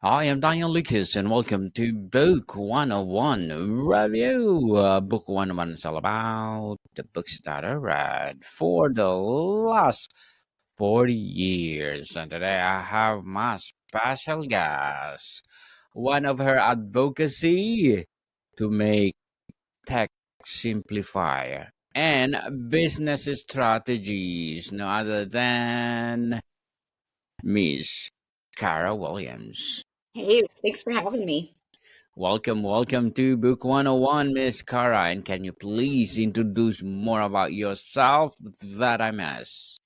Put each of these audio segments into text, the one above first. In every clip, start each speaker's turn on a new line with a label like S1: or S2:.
S1: I am Daniel Lucas, and welcome to Book 101 Review. Book 101 is all about the books that I read for the last 40 years. And today I have my special guest, one of her advocacy to make Tech Simplifier and business strategies, no other than Miss Cara Williams.
S2: Hey, thanks for having me.
S1: Welcome to Book 101, Miss Cara. And can you please introduce more about yourself that I miss?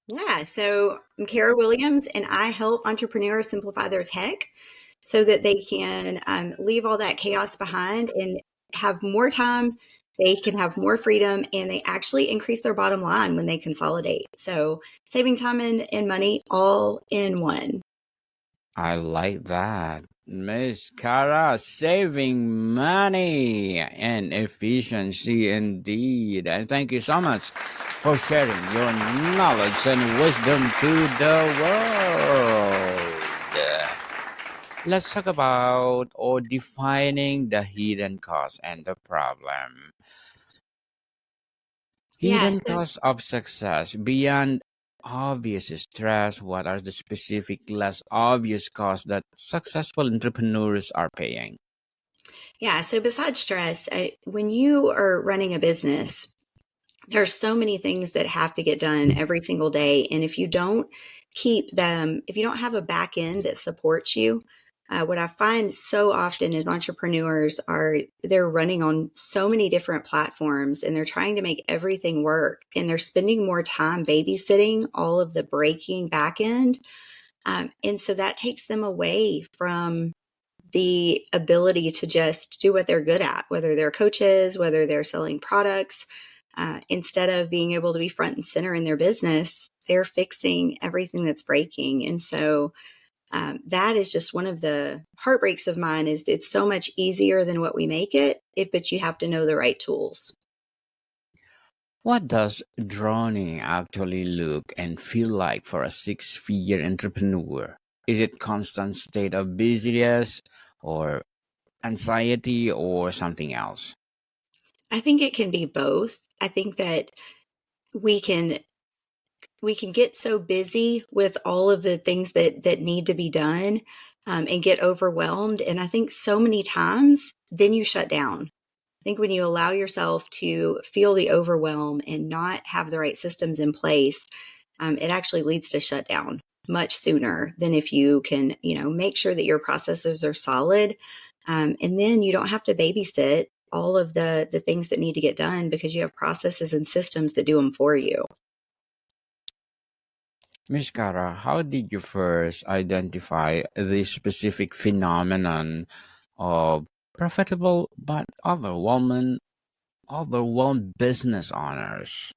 S2: Yeah, so I'm Kara Williams, and I help entrepreneurs simplify their tech so that they can leave all that chaos behind and have more time. They can have more freedom, and they actually increase their bottom line when they consolidate. So, saving time and money all in one.
S1: I like that. Miss Cara, saving money and efficiency indeed. And thank you so much for sharing your knowledge and wisdom to the world. Let's talk about or defining the hidden cost and the problem.
S2: Yeah,
S1: Hidden
S2: so
S1: costs of success beyond obvious stress. What are the specific, less obvious costs that successful entrepreneurs are paying?
S2: so besides stress, when you are running a business, there's so many things that have to get done every single day. And if you don't keep them, if you don't have a back end that supports you, what I find so often is entrepreneurs they're running on so many different platforms and they're trying to make everything work and they're spending more time babysitting all of the breaking back end. And so that takes them away from the ability to just do what they're good at, whether they're coaches, whether they're selling products. Instead of being able to be front and center in their business, they're fixing everything that's breaking. And so that is just one of the heartbreaks of mine is it's so much easier than what we make it, but you have to know the right tools.
S1: What does drowning actually look and feel like for a six-figure entrepreneur? Is it constant state of busyness or anxiety or something else?
S2: I think it can be both. I think that we can we can get so busy with all of the things that need to be done and get overwhelmed. And I think so many times then you shut down. I think when you allow yourself to feel the overwhelm and not have the right systems in place, it actually leads to shutdown much sooner than if you can, make sure that your processes are solid. And then you don't have to babysit all of the things that need to get done because you have processes and systems that do them for you.
S1: Miss Cara, how did you first identify this specific phenomenon of profitable but overwhelmed business owners?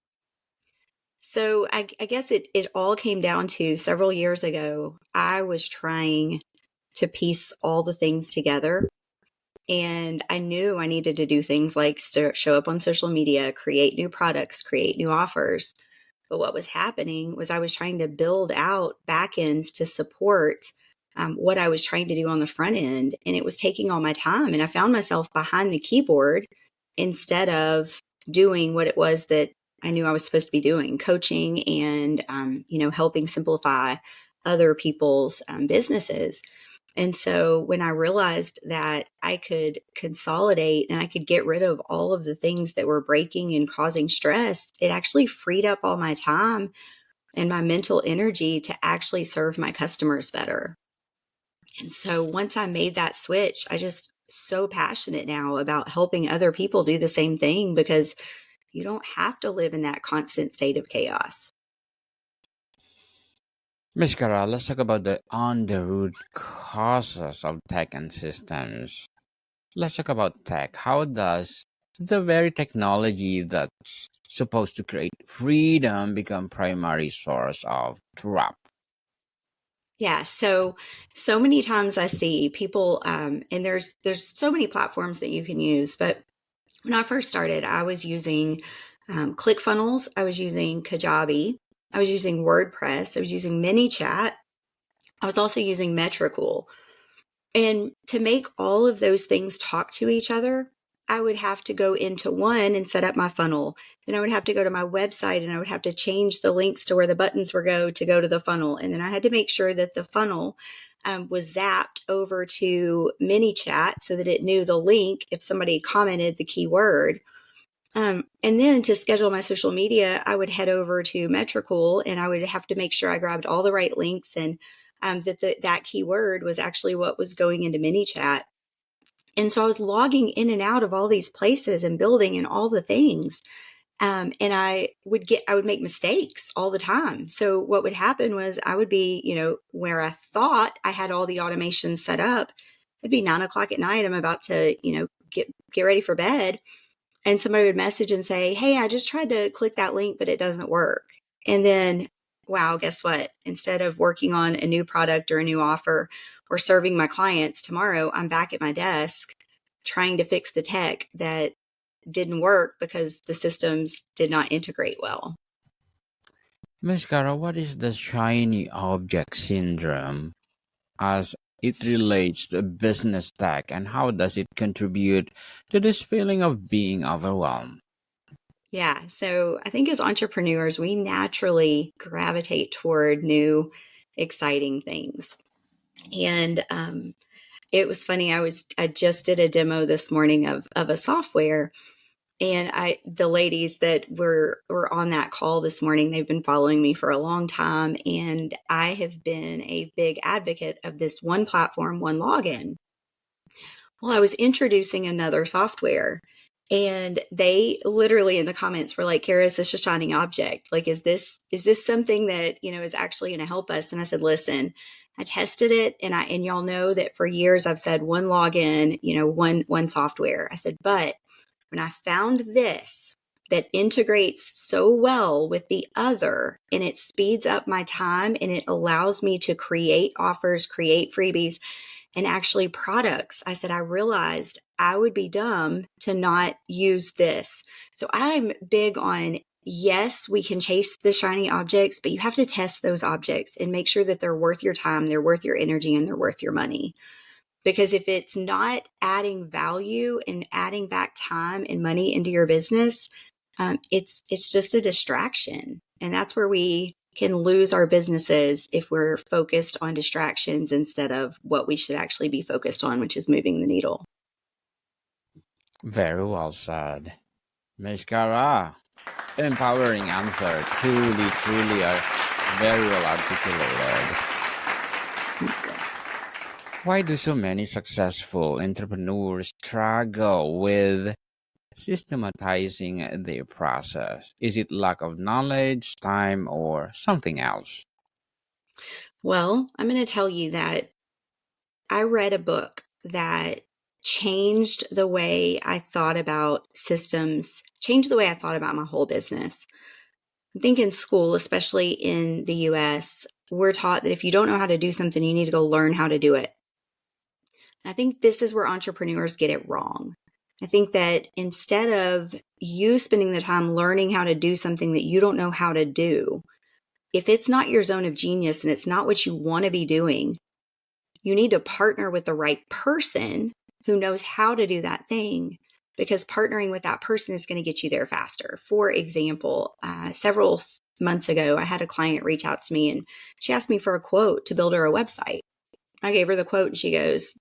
S2: So I guess it all came down to several years ago. I was trying to piece all the things together. And I knew I needed to do things like show up on social media, create new products, create new offers. But what was happening was I was trying to build out backends to support what I was trying to do on the front end. And it was taking all my time. And I found myself behind the keyboard instead of doing what it was that I knew I was supposed to be doing, coaching and, helping simplify other people's businesses. And so when I realized that I could consolidate and I could get rid of all of the things that were breaking and causing stress, it actually freed up all my time and my mental energy to actually serve my customers better. And so once I made that switch, I just so passionate now about helping other people do the same thing because you don't have to live in that constant state of chaos.
S1: Miss Cara, let's talk about the root causes of tech and systems. Let's talk about tech. How does the very technology that's supposed to create freedom become primary source of trap?
S2: Yeah, so many times I see people, and there's so many platforms that you can use. But when I first started, I was using ClickFunnels, I was using Kajabi, I was using WordPress, I was using ManyChat, I was also using Metricool. And to make all of those things talk to each other, I would have to go into one and set up my funnel. Then I would have to go to my website and I would have to change the links to where the buttons were to go to the funnel. And then I had to make sure that the funnel was zapped over to ManyChat so that it knew the link if somebody commented the keyword. And then to schedule my social media, I would head over to Metricool and I would have to make sure I grabbed all the right links and that keyword was actually what was going into ManyChat. And so I was logging in and out of all these places and building and all the things. And I would make mistakes all the time. So what would happen was I would be, where I thought I had all the automations set up. It'd be 9:00 at night. I'm about to, get ready for bed. And somebody would message and say, hey, I just tried to click that link, but it doesn't work. And then, wow, guess what? Instead of working on a new product or a new offer or serving my clients tomorrow, I'm back at my desk trying to fix the tech that didn't work because the systems did not integrate well.
S1: Miss Cara, what is the shiny object syndrome as it relates to business tech, and how does it contribute to this feeling of being overwhelmed?
S2: Yeah. So I think as entrepreneurs, we naturally gravitate toward new, exciting things. And it was funny. I just did a demo this morning of a software, and the ladies that were on that call this morning, they've been following me for a long time, and I have been a big advocate of this one platform, one login. Well, I was introducing another software, and they literally in the comments were like, Kara, is this a shining object? Like, is this something that, is actually going to help us? And I said, listen, I tested it, and y'all know that for years I've said one login, one software. I said, but when I found this that integrates so well with the other, and it speeds up my time and it allows me to create offers, create freebies, and actually products, I said, I realized I would be dumb to not use this. So I'm big on, yes, we can chase the shiny objects, but you have to test those objects and make sure that they're worth your time, they're worth your energy, and they're worth your money. Because if it's not adding value and adding back time and money into your business, it's just a distraction. And that's where we can lose our businesses if we're focused on distractions instead of what we should actually be focused on, which is moving the needle.
S1: Very well said. Miss Cara, empowering answer. Truly, truly are very well articulated. Why do so many successful entrepreneurs struggle with systematizing their process? Is it lack of knowledge, time, or something else?
S2: Well, I'm going to tell you that I read a book that changed the way I thought about systems, changed the way I thought about my whole business. I think in school, especially in the US, we're taught that if you don't know how to do something, you need to go learn how to do it. And I think this is where entrepreneurs get it wrong. I think that instead of you spending the time learning how to do something that you don't know how to do, if it's not your zone of genius and it's not what you want to be doing, you need to partner with the right person who knows how to do that thing, because partnering with that person is going to get you there faster. For example, several months ago, I had a client reach out to me and she asked me for a quote to build her a website. I gave her the quote and she goes,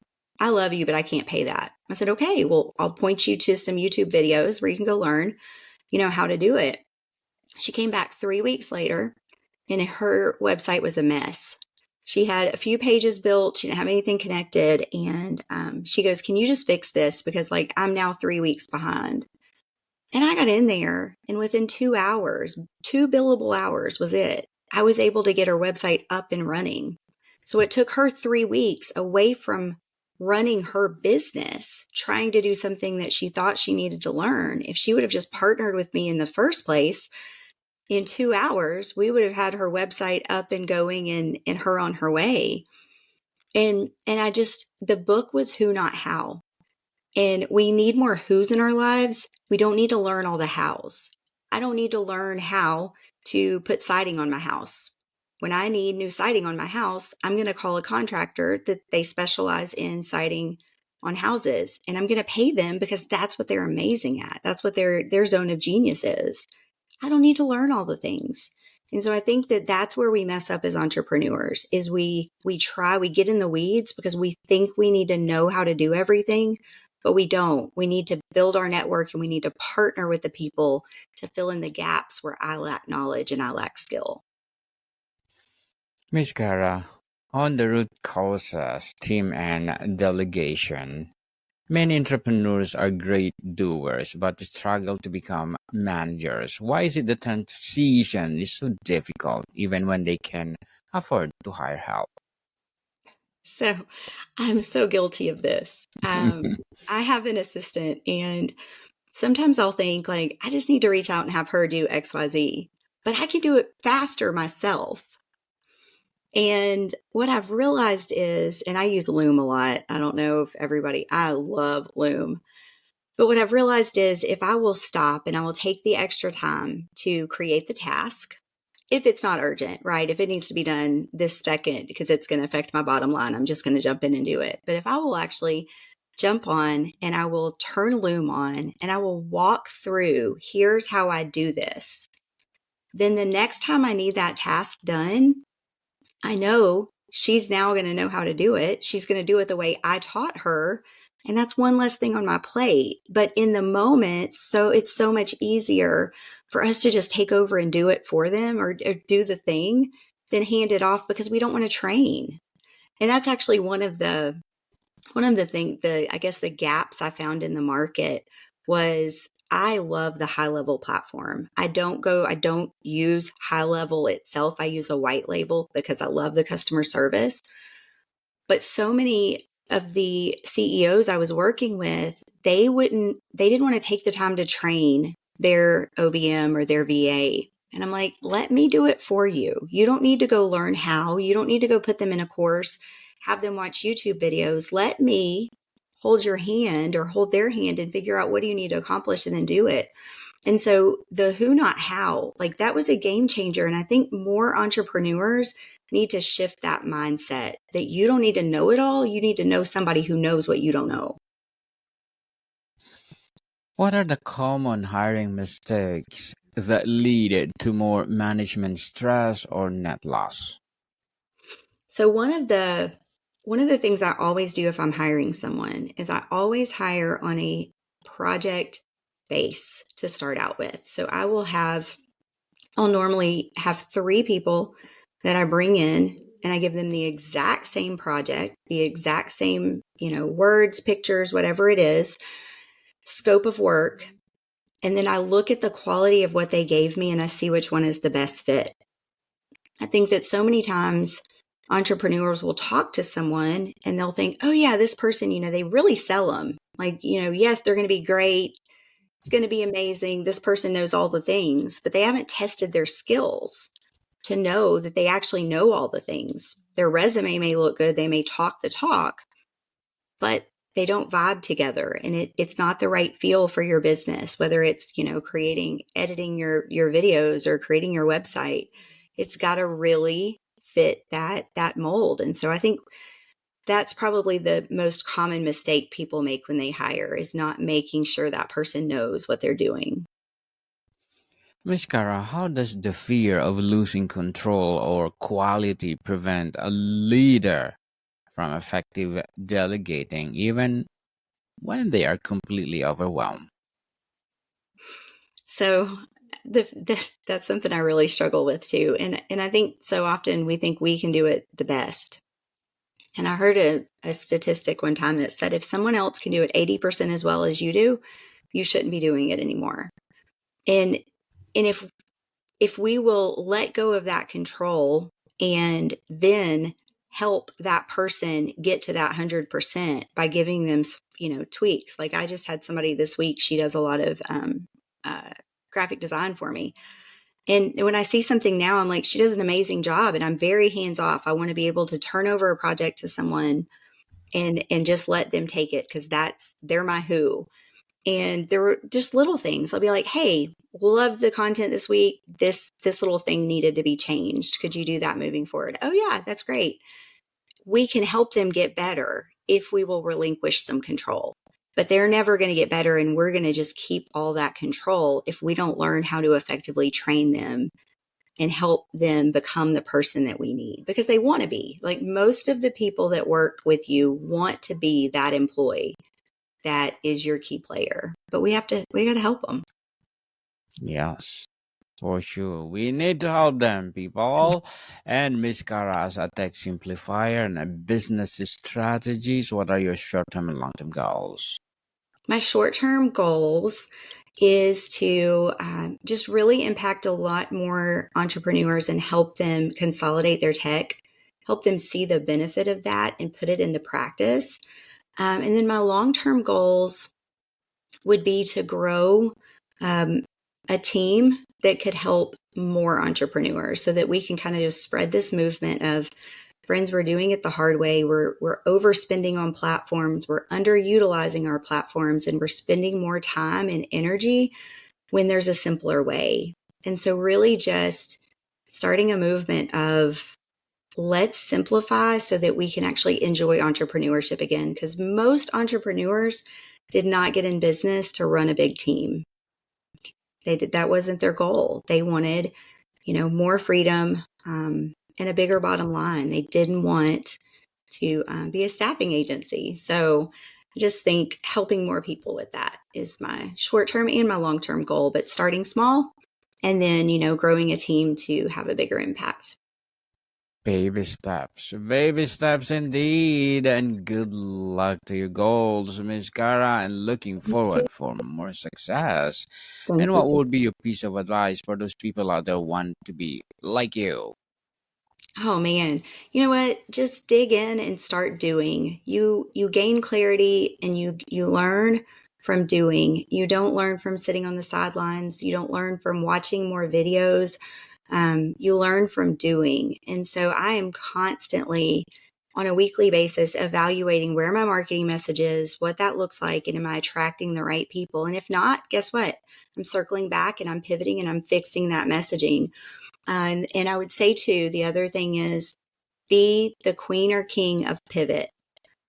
S2: I love you, but I can't pay that. I said, okay, well, I'll point you to some YouTube videos where you can go learn, how to do it. She came back 3 weeks later and her website was a mess. She had a few pages built. She didn't have anything connected. And she goes, can you just fix this? Because I'm now 3 weeks behind. And I got in there and within 2 hours, 2 billable hours was it. I was able to get her website up and running. So it took her 3 weeks away from running her business, trying to do something that she thought she needed to learn. If she would have just partnered with me in the first place, in 2 hours, we would have had her website up and going and her on her way. And the book was Who Not How. And we need more who's in our lives. We don't need to learn all the hows. I don't need to learn how to put siding on my house. when I need new siding on my house, I'm going to call a contractor that they specialize in siding on houses, and I'm going to pay them because that's what they're amazing at. That's what their zone of genius is. I don't need to learn all the things. And so I think that that's where we mess up as entrepreneurs is we get in the weeds because we think we need to know how to do everything, but we don't. We need to build our network and we need to partner with the people to fill in the gaps where I lack knowledge and I lack skill.
S1: Miss Cara, on the root causes, team and delegation, many entrepreneurs are great doers but struggle to become managers. Why is it the transition is so difficult even when they can afford to hire help?
S2: So I'm so guilty of this. I have an assistant, and sometimes I'll think, like, I just need to reach out and have her do XYZ, but I can do it faster myself. And what I've realized is, and I use Loom a lot. I don't know if I love Loom. But what I've realized is if I will stop and I will take the extra time to create the task, if it's not urgent, right? If it needs to be done this second because it's going to affect my bottom line, I'm just going to jump in and do it. But if I will actually jump on and I will turn Loom on and I will walk through, here's how I do this, then the next time I need that task done, I know she's now going to know how to do it. She's going to do it the way I taught her. And that's one less thing on my plate. But in the moment, so it's so much easier for us to just take over and do it for them or do the thing than hand it off because we don't want to train. And that's actually one of the thing, I guess the gaps I found in the market was I love the HighLevel platform. I don't use HighLevel itself. I use a white label because I love the customer service. But so many of the CEOs I was working with, they didn't want to take the time to train their OBM or their VA. And I'm like, let me do it for you. You don't need to go learn how. You don't need to go put them in a course, have them watch YouTube videos. Let me hold your hand or hold their hand and figure out what do you need to accomplish and then do it. And so the who, not how, like that was a game changer. And I think more entrepreneurs need to shift that mindset that you don't need to know it all. You need to know somebody who knows what you don't know.
S1: What are the common hiring mistakes that lead to more management stress or net loss?
S2: So one of the things I always do if I'm hiring someone is I always hire on a project base to start out with. So I'll normally have 3 people that I bring in and I give them the exact same project, the exact same, words, pictures, whatever it is, scope of work. And then I look at the quality of what they gave me and I see which one is the best fit. I think that so many times entrepreneurs will talk to someone and they'll think, oh yeah, this person, they really sell them. Like, yes, they're going to be great. It's going to be amazing. This person knows all the things, but they haven't tested their skills to know that they actually know all the things. Their resume may look good. They may talk the talk, but they don't vibe together and it's not the right feel for your business, whether it's, editing your videos or creating your website. It's got to really fit that mold. And so I think that's probably the most common mistake people make when they hire is not making sure that person knows what they're doing.
S1: Miss Cara, how does the fear of losing control or quality prevent a leader from effective delegating even when they are completely overwhelmed?
S2: So that's something I really struggle with too. And I think so often we think we can do it the best. And I heard a statistic one time that said if someone else can do it 80% as well as you do, you shouldn't be doing it anymore. And if we will let go of that control and then help that person get to that 100% by giving them, tweaks. Like I just had somebody this week, she does a lot of graphic design for me. And when I see something now, I'm like, she does an amazing job and I'm very hands off. I want to be able to turn over a project to someone and just let them take it because they're my who. And there were just little things. I'll be like, hey, loved the content this week. This little thing needed to be changed. Could you do that moving forward? Oh yeah, that's great. We can help them get better if we will relinquish some control. But they're never going to get better, and we're going to just keep all that control if we don't learn how to effectively train them and help them become the person that we need, because they want to be. Like, most of the people that work with you want to be that employee that is your key player. But we got to help them.
S1: Yes, for sure. We need to help them, people. And Miss Cara, as a tech simplifier and a business strategist, what are your short-term and long-term goals?
S2: My short-term goals is to just really impact a lot more entrepreneurs and help them consolidate their tech, help them see the benefit of that and put it into practice. And then my long-term goals would be to grow a team that could help more entrepreneurs so that we can kind of just spread this movement of, friends, we're doing it the hard way. We're overspending on platforms. We're underutilizing our platforms, and we're spending more time and energy when there's a simpler way. And so really just starting a movement of, let's simplify so that we can actually enjoy entrepreneurship again, because most entrepreneurs did not get in business to run a big team. That wasn't their goal. They wanted, more freedom and a bigger bottom line. They didn't want to be a staffing agency. So I just think helping more people with that is my short-term and my long-term goal, but starting small and then, growing a team to have a bigger impact.
S1: Baby steps indeed, and good luck to your goals, Miss Cara, and looking forward for more success.
S2: Thank
S1: And
S2: you.
S1: what would be your piece of advice for those people out there who want to be like you?
S2: Oh man, you know what? Just dig in and start doing. You gain clarity and you learn from doing. You don't learn from sitting on the sidelines. You don't learn from watching more videos. You learn from doing. And so I am constantly on a weekly basis evaluating where my marketing message is, what that looks like, and am I attracting the right people? And if not, guess what? I'm circling back and I'm pivoting and I'm fixing that messaging. And I would say too, the other thing is, be the queen or king of pivot,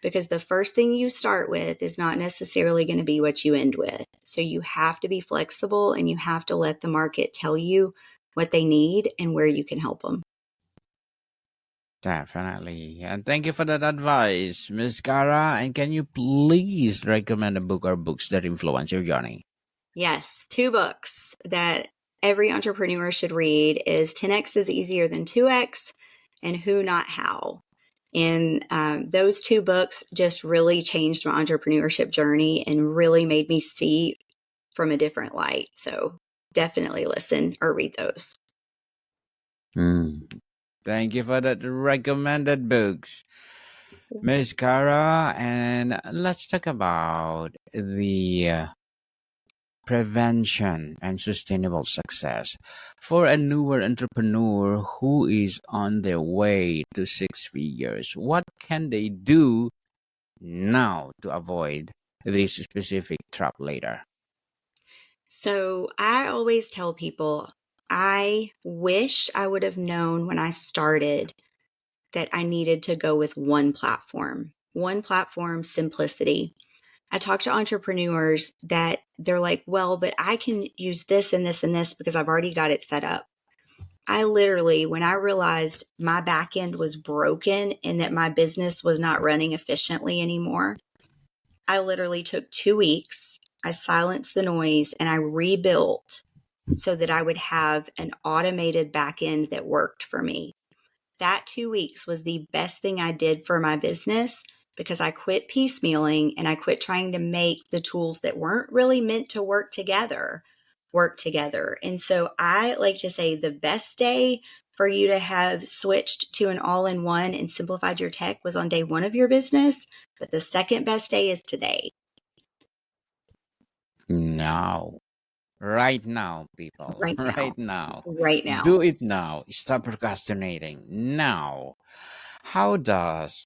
S2: because the first thing you start with is not necessarily going to be what you end with. So you have to be flexible and you have to let the market tell you what they need and where you can help them.
S1: Definitely. And thank you for that advice, Miss Cara. And can you please recommend a book or books that influence your journey?
S2: Yes, 2 books that every entrepreneur should read is 10x is easier than 2x and Who Not How. And those 2 books just really changed my entrepreneurship journey and really made me see from a different light. So definitely listen or read those.
S1: Thank you for that recommended books, Miss Cara. And let's talk about the prevention and sustainable success for a newer entrepreneur who is on their way to 6 figures. What can they do now to avoid this specific trap later?
S2: So I always tell people, I wish I would have known when I started that I needed to go with one platform, simplicity. I talk to entrepreneurs that they're like, well, but I can use this and this and this because I've already got it set up. I literally, when I realized my back end was broken and that my business was not running efficiently anymore, I literally took 2 weeks. I silenced the noise and I rebuilt so that I would have an automated back end that worked for me. That 2 weeks was the best thing I did for my business because I quit piecemealing and I quit trying to make the tools that weren't really meant to work together work together. And so I like to say the best day for you to have switched to an all-in-one and simplified your tech was on day 1 of your business, but the second best day is today.
S1: Now. Right now, people.
S2: Right now.
S1: Right now.
S2: Right now.
S1: Do it now. Stop procrastinating now. How does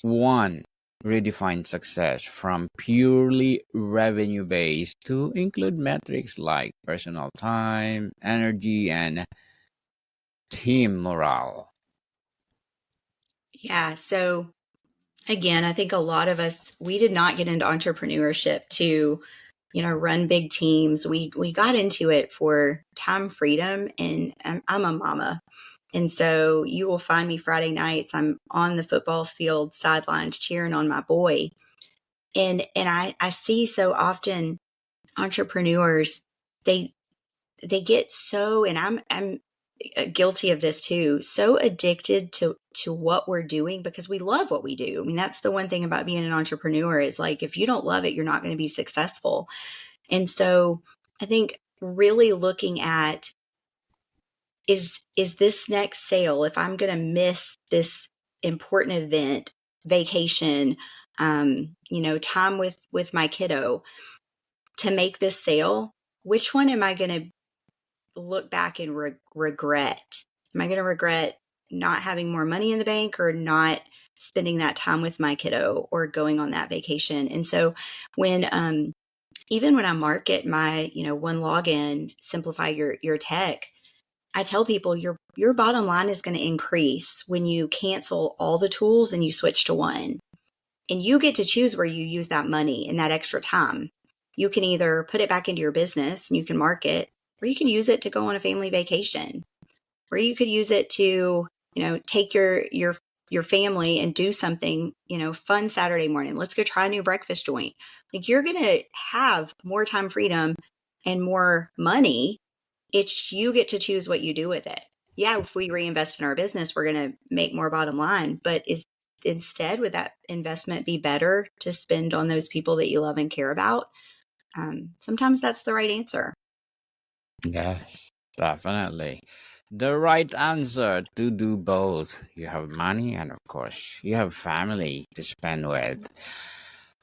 S1: one redefine success from purely revenue based to include metrics like personal time, energy, and team morale.
S2: Yeah. So again, I think a lot of us, we did not get into entrepreneurship to, run big teams. We got into it for time freedom, and I'm a mama. And so you will find me Friday nights. I'm on the football field sidelines cheering on my boy. And I see so often entrepreneurs, they they get so, and I'm guilty of this too, so addicted to what we're doing because we love what we do. I mean, that's the one thing about being an entrepreneur is like if you don't love it, you're not going to be successful. And so I think really looking at is this next sale, if I'm going to miss this important event, vacation, time with my kiddo to make this sale, which one am I going to look back and regret? Am I going to regret not having more money in the bank or not spending that time with my kiddo or going on that vacation? And so when even when I market my, one login, simplify your tech, I tell people your bottom line is going to increase when you cancel all the tools and you switch to one. And you get to choose where you use that money and that extra time. You can either put it back into your business and you can market, or you can use it to go on a family vacation, or you could use it to, take your family and do something, fun Saturday morning. Let's go try a new breakfast joint. Like you're going to have more time freedom and more money. It's you get to choose what you do with it. Yeah, if we reinvest in our business, we're going to make more bottom line, but instead would that investment be better to spend on those people that you love and care about? Sometimes that's the right answer.
S1: Yes, definitely. The right answer to do both. You have money and, of course, you have family to spend with.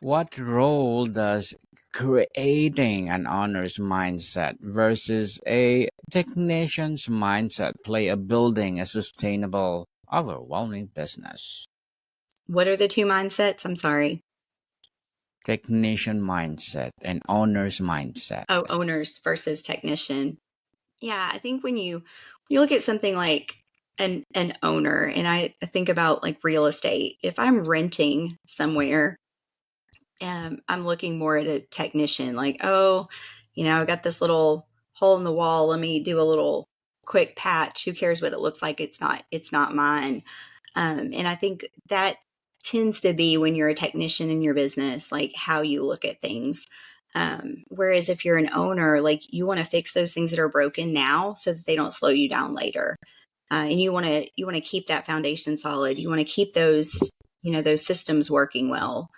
S1: What role does creating an owner's mindset versus a technician's mindset play a building a sustainable, overwhelming business?
S2: What are the two mindsets? I'm sorry.
S1: Technician mindset and owner's mindset.
S2: Oh, owners versus technician. Yeah, I think when you look at something like an owner, and I think about like real estate. If I'm renting somewhere, I'm looking more at a technician, like, oh, I got this little hole in the wall. Let me do a little quick patch. Who cares what it looks like? It's not mine. And I think that tends to be when you're a technician in your business, like how you look at things. Whereas if you're an owner, like you want to fix those things that are broken now so that they don't slow you down later. And you want to keep that foundation solid. You want to keep those systems working well.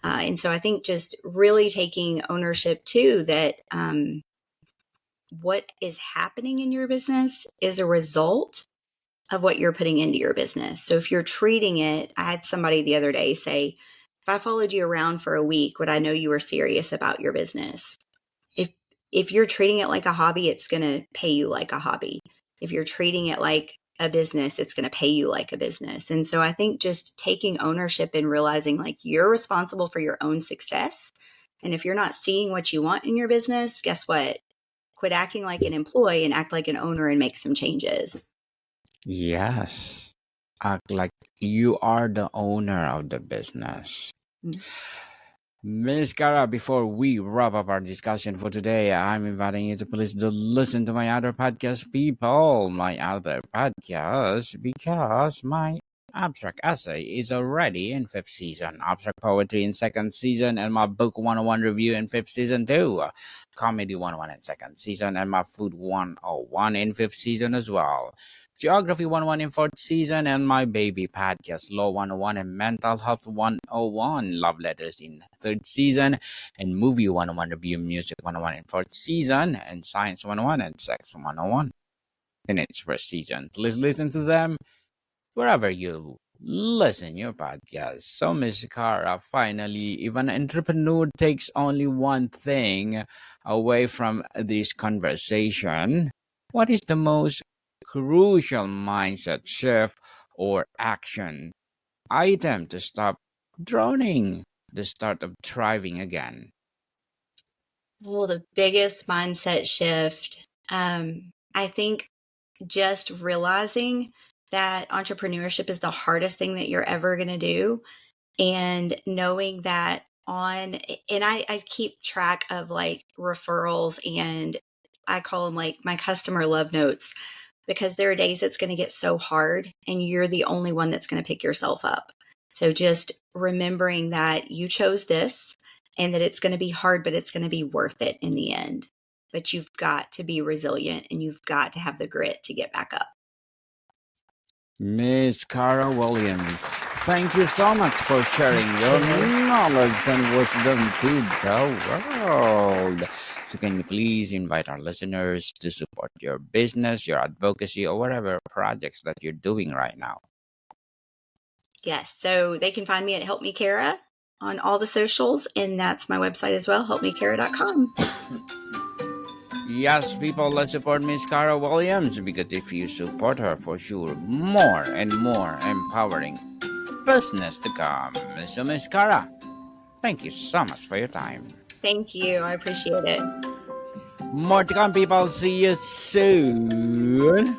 S2: And so I think just really taking ownership too that what is happening in your business is a result of what you're putting into your business. So if you're treating it, I had somebody the other day say, if I followed you around for a week, would I know you were serious about your business? If if you're treating it like a hobby, it's going to pay you like a hobby. If you're treating it like a business, it's going to pay you like a business. And so I think just taking ownership and realizing like you're responsible for your own success. And if you're not seeing what you want in your business, guess what? Quit acting like an employee and act like an owner and make some changes.
S1: Yes. Act like you are the owner of the business.
S2: Mm.
S1: Miss Cara, before we wrap up our discussion for today, I'm inviting you to please do listen to my other podcast, people. My other podcast, because my abstract essay is already in fifth season, abstract poetry in second season, and my book 101 review in fifth season too. Comedy 101 in second season, and my food 101 in fifth season as well. Geography 101 in fourth season, and my baby podcast Law 101 and Mental Health 101 Love Letters in third season, and Movie 101 Review Music 101 in fourth season, and Science 101 and Sex 101 in its first season. Please listen to them wherever you listen your podcast. So, Miss Cara, finally, if an entrepreneur takes only one thing away from this conversation, what is the most crucial mindset shift or action item to stop drowning, the start of thriving again?
S2: Well, the biggest mindset shift, I think just realizing that entrepreneurship is the hardest thing that you're ever going to do, and knowing that and I keep track of like referrals, and I call them like my customer love notes, because there are days it's going to get so hard and you're the only one that's going to pick yourself up. So just remembering that you chose this and that it's going to be hard, but it's going to be worth it in the end. But you've got to be resilient and you've got to have the grit to get back up.
S1: Miss Cara Williams, thank you so much for sharing your knowledge and wisdom to the world. So can you please invite our listeners to support your business, your advocacy, or whatever projects that you're doing right now?
S2: Yes. So they can find me at Help Me Cara on all the socials, and that's my website as well, helpmecara.com.
S1: Yes, people, let's support Miss Cara Williams, because if you support her, for sure, more and more empowering business to come. So, Miss Cara, thank you so much for your time.
S2: Thank you. I appreciate it.
S1: More to come, people. See you soon.